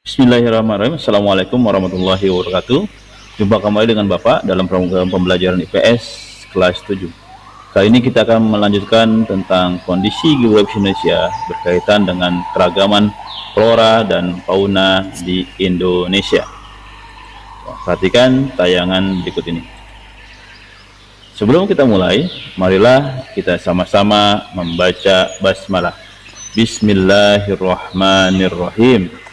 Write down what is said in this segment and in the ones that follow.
Bismillahirrahmanirrahim. Assalamualaikum warahmatullahi wabarakatuh. Jumpa kembali dengan Bapak dalam program pembelajaran IPS kelas 7. Kali ini kita akan melanjutkan tentang kondisi geografis Indonesia berkaitan dengan keragaman flora dan fauna di Indonesia. Perhatikan tayangan berikut ini. Sebelum kita mulai, marilah kita sama-sama membaca basmalah. Bismillahirrahmanirrahim.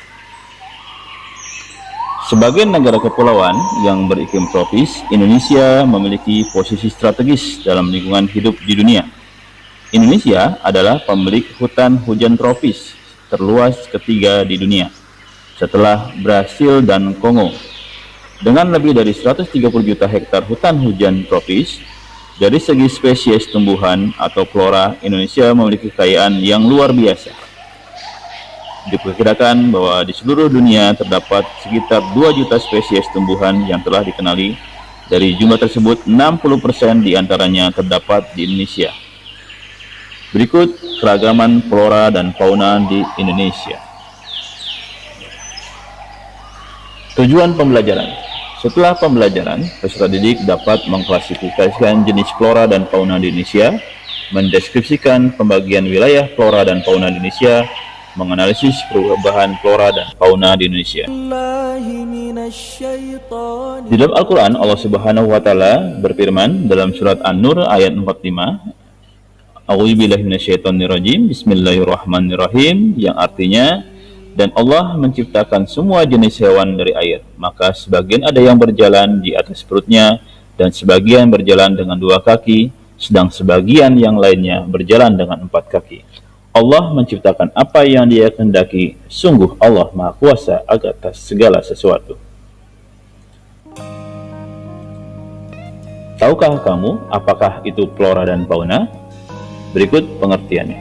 Sebagai negara kepulauan yang beriklim tropis, Indonesia memiliki posisi strategis dalam lingkungan hidup di dunia. Indonesia adalah pemilik hutan hujan tropis terluas ketiga di dunia, setelah Brasil dan Kongo. Dengan lebih dari 130 juta hektar hutan hujan tropis, dari segi spesies tumbuhan atau flora, Indonesia memiliki kekayaan yang luar biasa. Diperkirakan bahwa di seluruh dunia terdapat sekitar 2 juta spesies tumbuhan yang telah dikenali. Dari jumlah tersebut, 60% diantaranya terdapat di Indonesia. Berikut keragaman flora dan fauna di Indonesia. Tujuan pembelajaran. Setelah pembelajaran, peserta didik dapat mengklasifikasikan jenis flora dan fauna di Indonesia, mendeskripsikan pembagian wilayah flora dan fauna di Indonesia, menganalisis perubahan flora dan fauna di Indonesia. Di dalam Al-Quran, Allah Subhanahu wa Ta'ala berfirman dalam surat An-Nur ayat 45, A'udzubillahi minasyaitonirrajim, Bismillahirrahmanirrahim, yang artinya, dan Allah menciptakan semua jenis hewan dari air, maka sebagian ada yang berjalan di atas perutnya, dan sebagian berjalan dengan 2 kaki, sedang sebagian yang lainnya berjalan dengan 4 kaki. Allah menciptakan apa yang Dia kehendaki. Sungguh Allah Maha Kuasa atas segala sesuatu. Tahukah kamu apakah itu flora dan fauna? Berikut pengertiannya.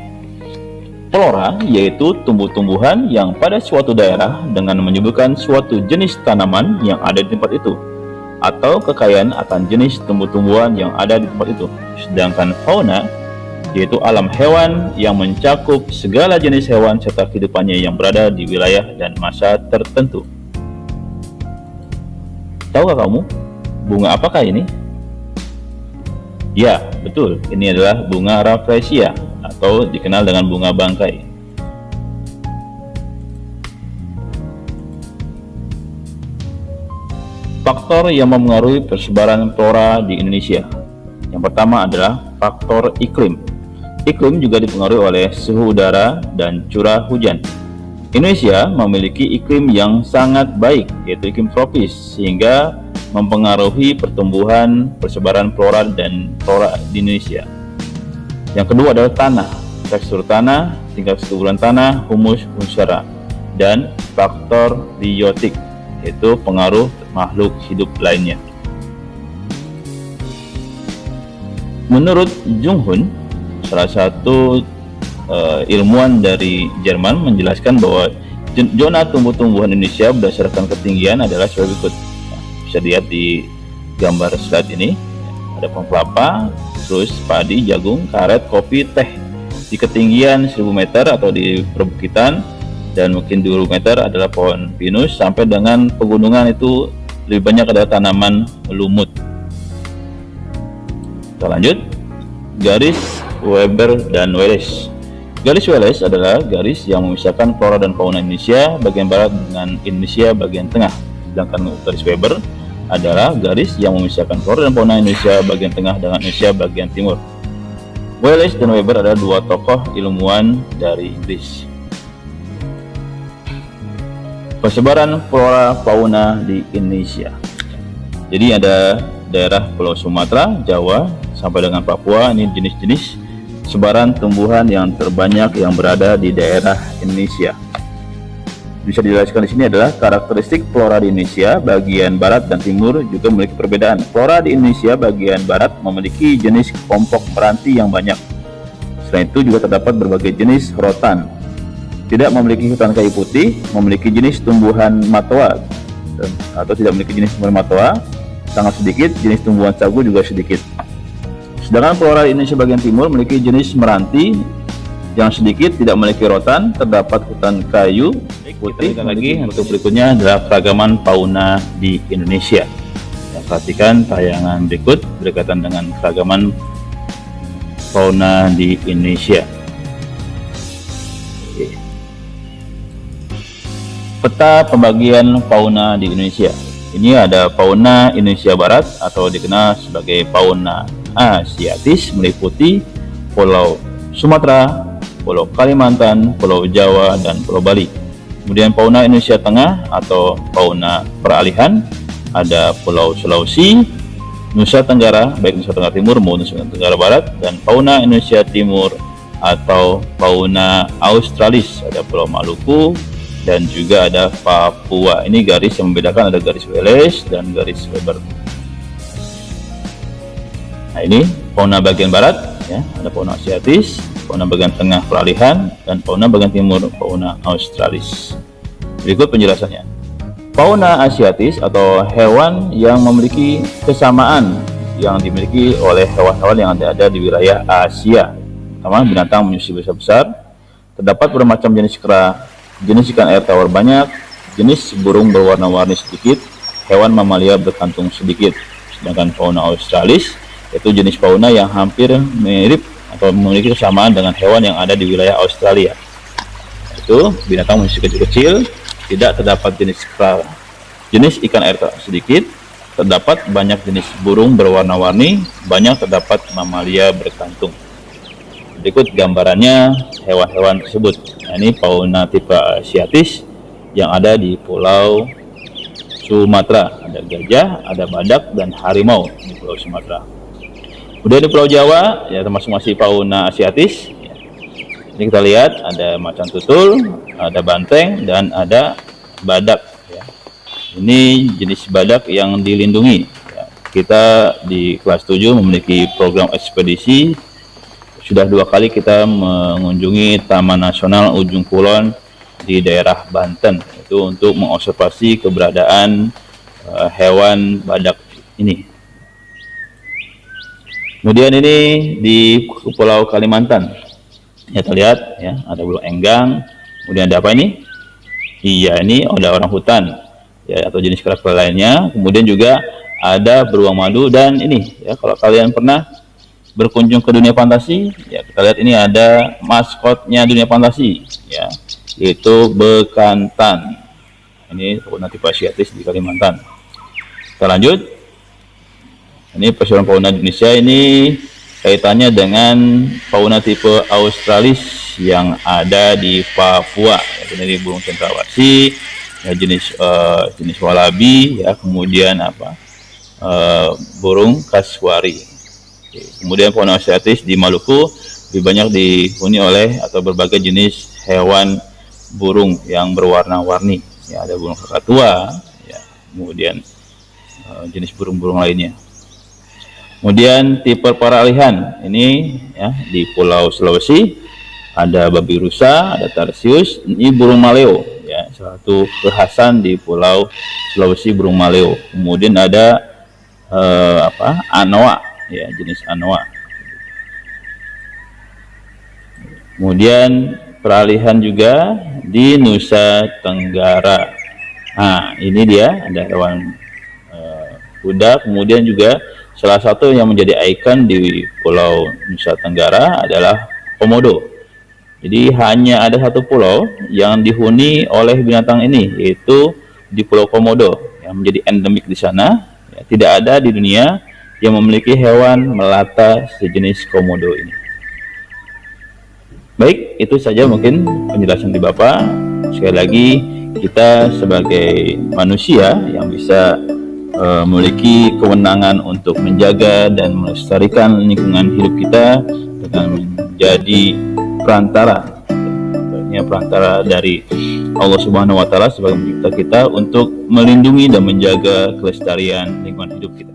Flora yaitu tumbuh-tumbuhan yang pada suatu daerah dengan menyebutkan suatu jenis tanaman yang ada di tempat itu, atau kekayaan akan jenis tumbuh-tumbuhan yang ada di tempat itu. Sedangkan fauna yaitu alam hewan yang mencakup segala jenis hewan serta kehidupannya yang berada di wilayah dan masa tertentu. Tahukah kamu bunga apakah ini? Ya, betul. Ini adalah bunga Rafflesia atau dikenal dengan bunga bangkai. Faktor yang mempengaruhi persebaran flora di Indonesia. Yang pertama adalah faktor iklim. Iklim juga dipengaruhi oleh suhu udara dan curah hujan. Indonesia memiliki iklim yang sangat baik, yaitu iklim tropis, sehingga mempengaruhi pertumbuhan, persebaran flora dan fauna di Indonesia. Yang kedua adalah tanah, tekstur tanah, tingkat kesuburan tanah, humus, unsara, dan faktor biotik, yaitu pengaruh makhluk hidup lainnya. Menurut Jung Hoon, salah satu ilmuwan dari Jerman, menjelaskan bahwa zona tumbuh-tumbuhan Indonesia berdasarkan ketinggian adalah sebagai berikut. Bisa dilihat di gambar slide ini. Ada pohon kelapa, terus padi, jagung, karet, kopi, teh. Di ketinggian 1000 meter atau di perbukitan dan mungkin 20 meter adalah pohon pinus, sampai dengan pegunungan itu lebih banyak adalah tanaman lumut. Kita lanjut. Garis Weber dan Wallace. Garis Wallace adalah garis yang memisahkan flora dan fauna Indonesia bagian barat dengan Indonesia bagian tengah. Sedangkan garis Weber adalah garis yang memisahkan flora dan fauna Indonesia bagian tengah dengan Indonesia bagian timur. Wallace dan Weber adalah 2 tokoh ilmuwan dari Inggris. Persebaran flora fauna di Indonesia. Jadi ada daerah Pulau Sumatera, Jawa, sampai dengan Papua. Ini jenis-jenis sebaran tumbuhan yang terbanyak yang berada di daerah Indonesia. Bisa dijelaskan di sini adalah karakteristik flora di Indonesia bagian barat dan timur juga memiliki perbedaan. Flora di Indonesia bagian barat memiliki jenis kelompok meranti yang banyak. Selain itu juga terdapat berbagai jenis rotan. Tidak memiliki hutan kayu putih, memiliki jenis tumbuhan matoa atau tidak memiliki jenis tumbuhan matoa sangat sedikit, jenis tumbuhan sagu juga sedikit. Sedangkan flora di Indonesia bagian timur memiliki jenis meranti Yang sedikit tidak memiliki rotan, terdapat hutan kayu putih. Lagi untuk berikutnya adalah keragaman fauna di Indonesia. Ya, perhatikan tayangan berikut berkaitan dengan keragaman fauna di Indonesia. Oke. Peta pembagian fauna di Indonesia. Ini ada fauna Indonesia Barat atau dikenal sebagai fauna Asiatis, meliputi Pulau Sumatera, Pulau Kalimantan, Pulau Jawa, dan Pulau Bali. Kemudian fauna Indonesia Tengah atau fauna peralihan, ada Pulau Sulawesi, Nusa Tenggara, baik Nusa Tenggara Timur maupun Nusa Tenggara Barat, dan fauna Indonesia Timur atau fauna Australis, ada Pulau Maluku, dan juga ada Papua. Ini garis yang membedakan, ada garis Wallace dan garis Weber. Nah, ini fauna bagian barat, ya, ada fauna Asiatis, fauna bagian tengah peralihan, dan fauna bagian timur fauna Australis. Berikut penjelasannya. Fauna Asiatis atau hewan yang memiliki kesamaan yang dimiliki oleh hewan-hewan yang ada di wilayah Asia. Pertama, binatang menyusui besar-besar, terdapat bermacam jenis kera, jenis ikan air tawar banyak, jenis burung berwarna-warni sedikit, hewan mamalia berkantung sedikit. Sedangkan fauna Australis yaitu jenis fauna yang hampir mirip atau memiliki kesamaan dengan hewan yang ada di wilayah Australia. Itu binatang menyusui kecil-kecil, tidak terdapat jenis kera, jenis ikan air sedikit, terdapat banyak jenis burung berwarna-warni, banyak terdapat mamalia berkantung. Berikut gambarannya hewan-hewan tersebut. Nah, ini fauna tipe Asiatis yang ada di Pulau Sumatera. Ada gajah, ada badak, dan harimau di Pulau Sumatera. Kemudian di Pulau Jawa, ya termasuk masih fauna Asiatis. Ya. Ini kita lihat ada macan tutul, ada banteng, dan ada badak. Ya. Ini jenis badak yang dilindungi. Ya. Kita di kelas 7 memiliki program ekspedisi. Sudah 2 kali kita mengunjungi Taman Nasional Ujung Kulon di daerah Banten. Itu untuk mengobservasi keberadaan hewan badak ini. Kemudian ini di Pulau Kalimantan, ya terlihat ya ada burung enggang. Kemudian ada apa ini? Iya, ini ada orang hutan ya atau jenis kera lainnya. Kemudian juga ada beruang madu, dan ini ya kalau kalian pernah berkunjung ke dunia fantasi, ya kita lihat ini ada maskotnya dunia fantasi ya, yaitu bekantan. Ini fauna tipe Asiatis di Kalimantan. Kita lanjut. Ini persoalan fauna Indonesia ini kaitannya dengan fauna tipe Australis yang ada di Papua. Ini burung cendrawasih, ya, jenis walabi, ya, kemudian apa? Burung kasuari. Kemudian fauna Asiatis di Maluku lebih banyak dihuni oleh atau berbagai jenis hewan burung yang berwarna-warni. Ya, ada burung kakatua, ya, kemudian jenis burung-burung lainnya. Kemudian tipe peralihan ini ya di Pulau Sulawesi ada babi rusa, ada tarsius, ini burung maleo ya, satu kekhasan di Pulau Sulawesi burung maleo. Kemudian ada anoa ya, jenis anoa. Kemudian peralihan juga di Nusa Tenggara. Nah, ini dia ada hewan kuda. Kemudian juga salah satu yang menjadi ikon di Pulau Nusa Tenggara adalah komodo. Jadi hanya ada satu pulau yang dihuni oleh binatang ini, yaitu di Pulau Komodo, yang menjadi endemik di sana. Ya, tidak ada di dunia yang memiliki hewan melata sejenis komodo ini. Baik, itu saja mungkin penjelasan di Bapak. Sekali lagi, kita sebagai manusia yang bisa memiliki kewenangan untuk menjaga dan melestarikan lingkungan hidup kita dengan menjadi perantara dari Allah Subhanahu wa Ta'ala sebagai pencipta kita untuk melindungi dan menjaga kelestarian lingkungan hidup kita.